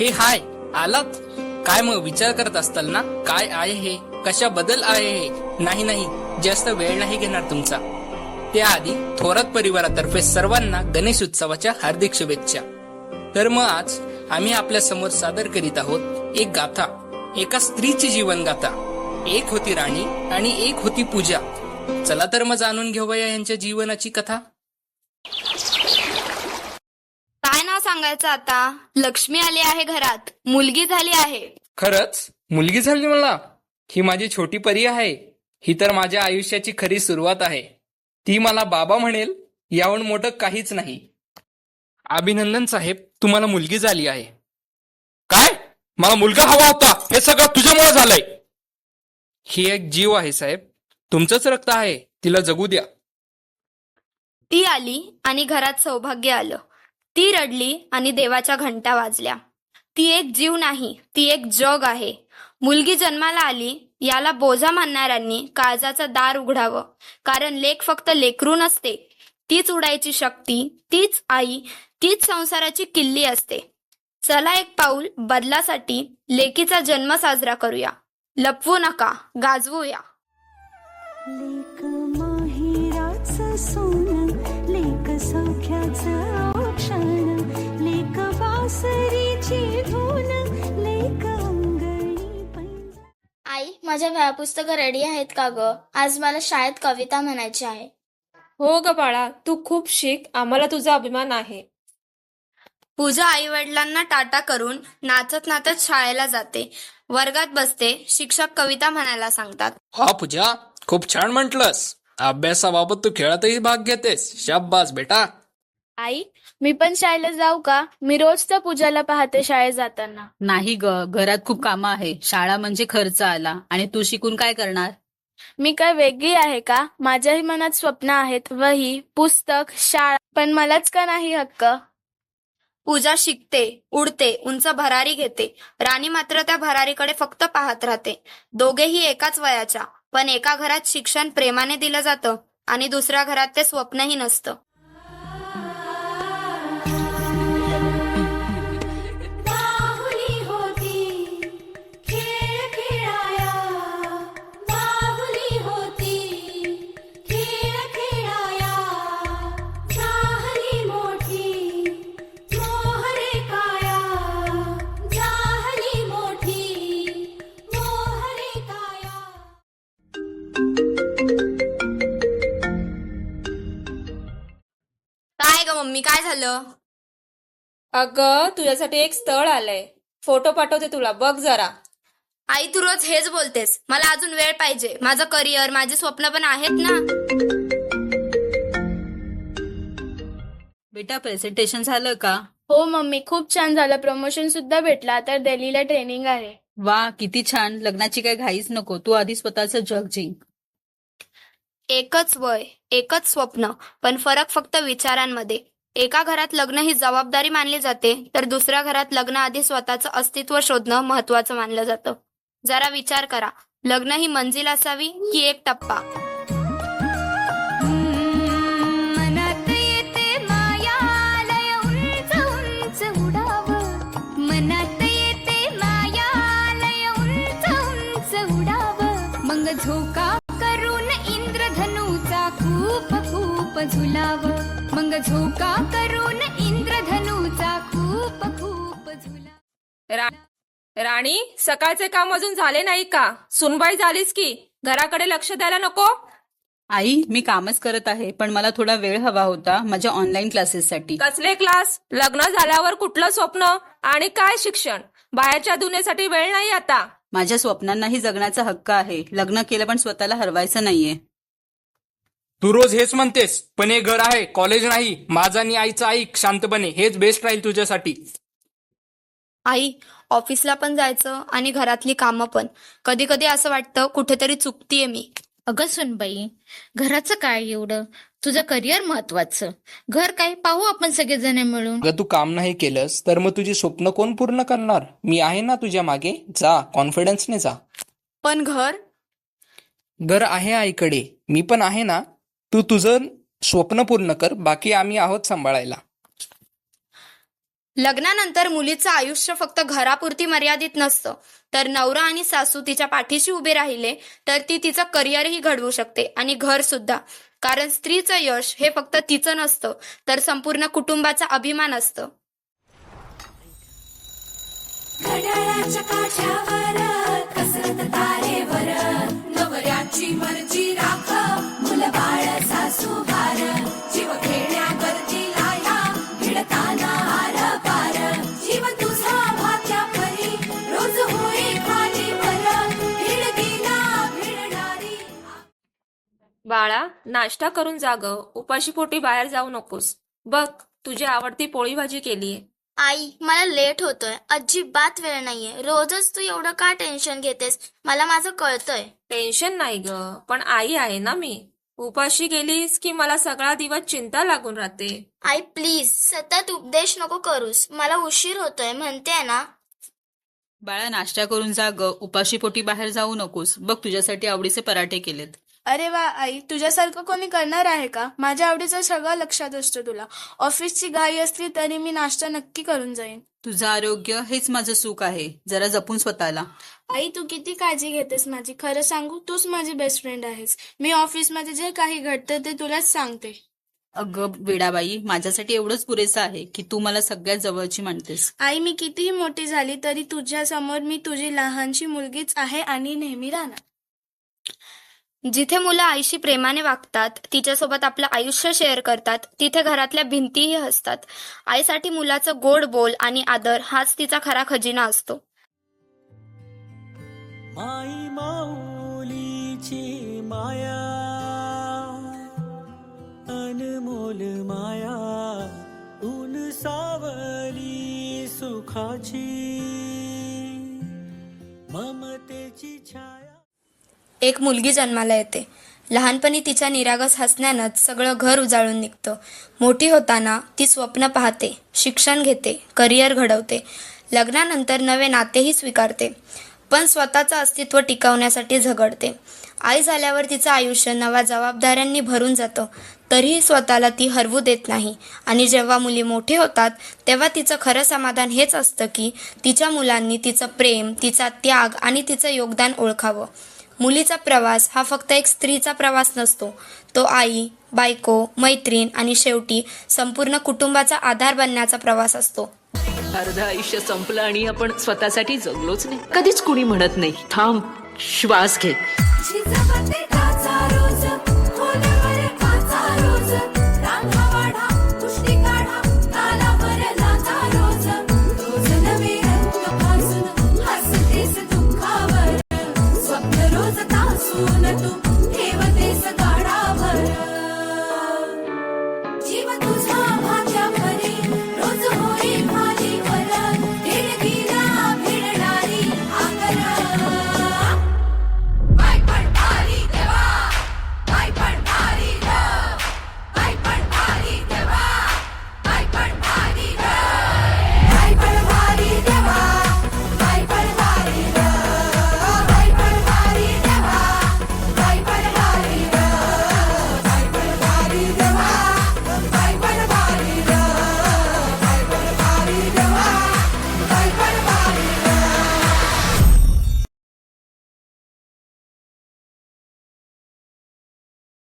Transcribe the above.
हे हाय आलात. काय मग विचार करत असताल ना, काय आहे हे, कशाबद्दल आहे हे. नाही नाही, जास्त वेळ नाही घेणार तुमचा. त्याआधी थोरात परिवारातर्फे सर्वांना गणेश उत्सवाच्या हार्दिक शुभेच्छा. तर मग आज आम्ही आपल्या समोर सादर करीत आहोत एक गाथा, एका स्त्रीची जीवन गाथा. एक होती राणी आणि एक होती पूजा. चला तर मग जाणून घेऊया यांच्या जीवनाची कथा. काय नाव सांगायचं आता? लक्ष्मी आली आहे घरात, मुलगी झाली आहे. खरंच मुलगी झाली मला? ही माझी छोटी परी आहे. ही तर माझ्या आयुष्याची खरी सुरुवात आहे. ती मला बाबा म्हणेल याहून मोठं काहीच नाही. अभिनंदन साहेब, तुम्हाला मुलगी झाली आहे. काय? मला मुलगा हवा होता, हे सगळं तुझ्यामुळे झालंय. ही एक जीव आहे साहेब, तुमचंच रक्त आहे, तिला जगू द्या. ती आली आणि घरात सौभाग्य आलं. ती रडली आणि देवाच्या घंटा वाजल्या. ती एक जीव नाही, ती एक जग आहे. मुलगी जन्माला आली याला बोजा मानणाऱ्यांनी काळजाचं दार उघडावं. कारण लेक फक्त लेकरू नसते, तीच उडायची शक्ती, तीच आई, तीच संसाराची किल्ली असते. चला एक पाऊल बदलासाठी लेकीचा जन्म साजरा करूया. लपवू नका, गाजवूया. लेक माहेराचं सोनं, लेक सौख्याचं औक्षण, लेक बासरीची धून, लेक अंगणी पैंजण. आई, माझ्या वह्या पुस्तकं रेडी आहेत का ग? आज मला शाळेत कविता म्हणायची आहे. हो ग बाळा, तू खूप शिक, आम्हाला तुझा अभिमान आहे. पूजा आई वडिलांना टाटा करून नाचत नाचत शाळेला जाते. वर्गात बसते. शिक्षक कविता म्हणायला सांगतात. हा पूजा, खूप छान म्हटलंस. अभ्यासाबाबत तू खेळातही भाग घेतेस. शाब्बास बेटा. आई, मी पण शाळेला जाऊ का? मी रोज त्या पूजाला पाहते शाळेत जाताना. नाही ग, घरात खूप कामं आहे. शाळा म्हणजे खर्च आला, आणि तू शिकून काय करणार? मी काय वेगळी आहे का? माझ्याही मनात स्वप्न आहेत, वही, पुस्तक, शाळा. पण मलाच का नाही हक्क? पूजा शिकते, उडते, उंच भरारी घेते. राणी मात्र त्या भरारीकडे फक्त पाहत राहते. दोघेही एकाच वयाच्या, पण एका घरात शिक्षण प्रेमाने दिलं जातं आणि दुसऱ्या घरात ते स्वप्नही नसतं. बाहुली होती खेळ खेळाया, बाहुली होती खेळ खेळाया, झाली मोठी मोहरे काया, झाली मोठी मोहरे काया. काय ग मम्मी, काय झालं? अगं, तुझ्यासाठी एक स्थळ आलंय, फोटो पाठवते तुला, बघ जरा. आई, तू रोज हेच बोलतेस. मला अजून वेळ पाहिजे. माझं करिअर, माझे स्वप्न पण आहेत ना. बेटा, प्रेझेंटेशन झालं का? हो मम्मी, खूप छान झालं. प्रमोशन सुद्धा भेटला. आता दिल्लीला ट्रेनिंग आहे. वा, किती छान. लग्नाची काही घाईच नको, तू आधी स्वतःचं जग जिंक. एकच वय, एकच स्वप्न, पण फरक फक्त विचारांमध्ये. एका घरात लग्न ही जबाबदारी मानली जाते, तर दुसऱ्या घरात लग्न आधी स्वतःचं अस्तित्व शोधणं महत्वाचं मानलं जातं. जरा विचार करा, लग्न ही मंजिल असावी की एक टप्पा? मनात येते माया, लय उंच उंच उडावं. मनात येते माया, लय उंच उंच उडावं. मग झोका करून इंद्रधनुचा खूप खूप झुलावं. मग झोका करून इंद्रधनुचा खूप खूप झुलावं. राणी, सकाळचे काम अजून झाले नाही का? सुनबाई झालीस की घराकडे लक्ष द्यायला नको? आई, मी कामच करत आहे, पण मला थोडा वेळ हवा होता माझ्या ऑनलाईन क्लासेससाठी. कसले क्लास? लग्न झाल्यावर कुठलं स्वप्न आणि काय शिक्षण? बाहेरच्या दुनियेसाठी वेळ नाही आता. माझ्या स्वप्नांनाही जगण्याचा हक्क आहे. लग्न केलं पण स्वतःला हरवायचं नाहीये. तू रोज हेच म्हणतेस, पण हे घर आहे, कॉलेज नाही. माझं आणि आईचं ऐक शांतपणे, हेच बेस्ट राहील तुझ्यासाठी. आई, ऑफिसला पण जायचं आणि घरातली कामं पण. कधी कधी असं वाटतं कुठेतरी चुकतीये मी. अगं सुनबाई, घराचं काय एवढं? तुझं करिअर महत्वाचं. घर काय पाहू आपण सगळेजण मिळून. अगं, तू काम नाही केलंस तर मग तुझी स्वप्न कोण पूर्ण करणार? मी आहे ना तुझ्या मागे. जा, कॉन्फिडन्सने जा. पण घर? घर आहे आईकडे, मी पण आहे ना. तू तुझं स्वप्न पूर्ण कर, बाकी आम्ही आहोत सांभाळायला. लग्नानंतर मुलीचं आयुष्य फक्त घरापुरती मर्यादित नसतं, तर नवरा आणि सासू तिच्या पाठीशी उभे राहिले तर ती तिचं करिअरही घडवू शकते आणि घर सुद्धा. कारण स्त्रीचं यश हे फक्त तिचं नसतं, तर संपूर्ण कुटुंबाचा अभिमान असतं. घड्याळाच्या काठावर कसरत तारेवर नवऱ्याची मर्जी राख मुलं बाळ सासू भार जीव खेळण्यावरती लाया भिडताना आर पार जीव तुझा भात्या परी रोज होई खाली वर भिड गेला भिडणारी. बाळा, नाश्ता करून जाग. उपाशी पोटी बाहेर जाऊ नकोस. बघ, तुझी आवडती पोळी भाजी केलीये. आई, मला लेट होतोय. अजिबात वेळ नाहीये. रोजच तू एवढं का टेन्शन घेतेस? मला माझं कळतंय. टेन्शन नाही ग, पण आई आहे ना मी. उपाशी गेलीस की मला सगळा दिवस चिंता लागून राहते. आई प्लीज सतत उपदेश नको करूस. मला उशीर होतोय म्हणते ना. बाळा, नाश्ता करून जा ग. उपाशी पोटी बाहेर जाऊ नकोस. बघ, तुझ्यासाठी आवडीचे पराठे केलेत. अरे वा आई, तुझ्यासारखं कोणी करणार आहे का? माझ्या आवडीचं सगळं लक्षात असतं तुला. ऑफिसची घाई असली तरी मी नाश्ता नक्की करून जाईन. तुझं आरोग्य हेच माझं सुख आहे. जरा जपून स्वतःला. आई, तू किती काळजी घेतेस माझी. खरं सांगू, तूच माझी बेस्ट फ्रेंड आहेस. मी ऑफिसमध्ये जे काही घडतं ते तुलाच सांगते. अगं वेडाबाई, माझ्यासाठी एवढंच पुरेसं आहे की तू मला सगळ्यात जवळची मानतेस. आई, मी कितीही मोठी झाली तरी तुझ्या समोर मी तुझी लहानशी मुलगीच आहे आणि नेहमी राहणार. जिथे मुलं आईशी प्रेमाने वागतात, तिच्यासोबत आपलं आयुष्य शेअर करतात, तिथे घरातल्या भिंतीही हसतात. आईसाठी मुलाचं गोड बोल आणि आदर हाच तिचा खरा खजिना असतो. माई माऊलीची माया अनमोल माया ऊन सावली सुखाची ममतेची छाया. एक मुलगी जन्माला येते. लहानपणी तिच्या निरागस हसण्यानंच सगळं घर उजाळून निघतं. मोठी होताना ती स्वप्न पाहते, शिक्षण घेते, करिअर घडवते, लग्नानंतर नवे नातेही स्वीकारते, पण स्वतःचं अस्तित्व टिकवण्यासाठी झगडते. आई झाल्यावर तिचं आयुष्य नव्या जबाबदाऱ्यांनी भरून जातं, तरीही स्वतःला ती हरवू देत नाही. आणि जेव्हा मुली मोठे होतात तेव्हा तिचं खरं समाधान हेच असतं की तिच्या मुलांनी तिचं प्रेम, तिचा त्याग आणि तिचं योगदान ओळखावं. मुलीचा प्रवास हा फक्त एक स्त्रीचा प्रवास नसतो, तो आई, बायको, मैत्रीण आणि शेवटी संपूर्ण कुटुंबाचा आधार बनण्याचा प्रवास असतो. अर्ध आयुष्य संपलं आणि आपण स्वतःसाठी जगलोच नाही. कधीच कुणी म्हणत नाही थांब, श्वास घे. जिजाऊ